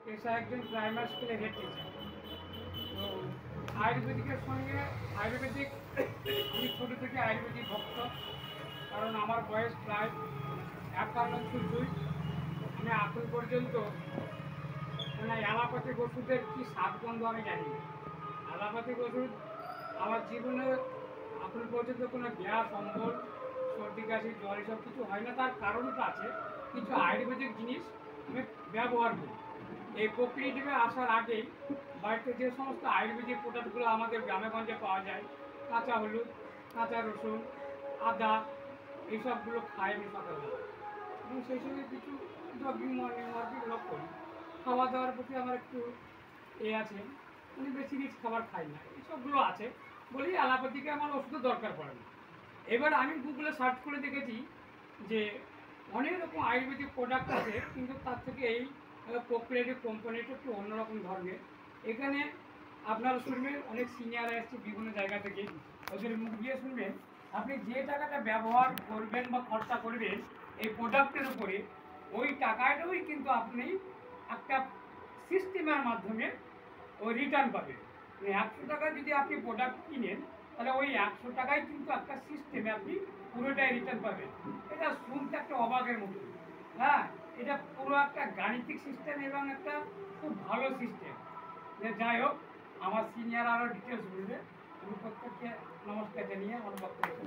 পেশা একজন প্রাইমারি স্কুলে হেড টিচার। তো আয়ুর্বেদিকের সঙ্গে আয়ুর্বেদিক আমি ছোটো থেকে আয়ুর্বেদিক ভক্ত, কারণ আমার বয়স প্রায় 51-2। আমি এখন পর্যন্ত মানে অ্যালোপ্যাথিক ওষুধের কী স্বাদ গন্ধ আমি জানি না। অ্যালোপ্যাথিক ওষুধ আমার জীবনে এখন পর্যন্ত কোনো গ্যাস, অম্বল, সর্দি, কাশি, জ্বর এসব কিছু হয় না। তার কারণটা আছে, কিছু আয়ুর্বেদিক জিনিস আমি ব্যবহার করি। এই কোঅপারেটিভে আসার আগেই বাড়িতে যে সমস্ত আয়ুর্বেদিক প্রোডাক্টগুলো আমাদের গ্রামেগঞ্জে পাওয়া যায়, কাঁচা হলুদ, কাঁচা রসুন, আদা, এইসবগুলো খাই আমি সকালবেলা। এবং সেই সঙ্গে কিছু জগিং, মর্নিং ওয়ার্কগুলো করি। খাওয়া দাওয়ার প্রতি আমার একটু আছে, আমি বেশি রিচ খাবার খাই না, এইসবগুলো আছে বলেই অ্যালোপ্যাথিকে আমার ওষুধের দরকার পড়ে না। এবার আমি গুগলে সার্চ করে দেখেছি যে অনেক রকম আয়ুর্বেদিক প্রোডাক্ট আছে, কিন্তু তার থেকে এই কোঅপারেটিভ কোম্পানিটা একটু অন্যরকম ধরনের। এখানে আপনারা শুনবেন অনেক সিনিয়ররা এসছে বিভিন্ন জায়গা থেকে, ওদের মুখ দিয়ে শুনবেন আপনি যে টাকাটা ব্যবহার করবেন বা খরচা করবেন এই প্রোডাক্টের উপরে, ওই টাকাটাই কিন্তু আপনি একটা সিস্টেমের মাধ্যমে ওই রিটার্ন পাবেন। 100 টাকা যদি আপনি প্রোডাক্ট কিনেন, তাহলে ওই 100 টাকায় কিন্তু একটা সিস্টেমে আপনি পুরোটাই রিটার্ন পাবেন। এটা শুনতে একটা অবাকের মতো, হ্যাঁ, এটা পুরো একটা গাণিতিক সিস্টেম এবং একটা খুব ভালো সিস্টেম। যাই হোক, আমার সিনিয়র আরও ডিটেলস বলবে। আমি প্রত্যেককে নমস্কার জানিয়ে আমার বক্তব্য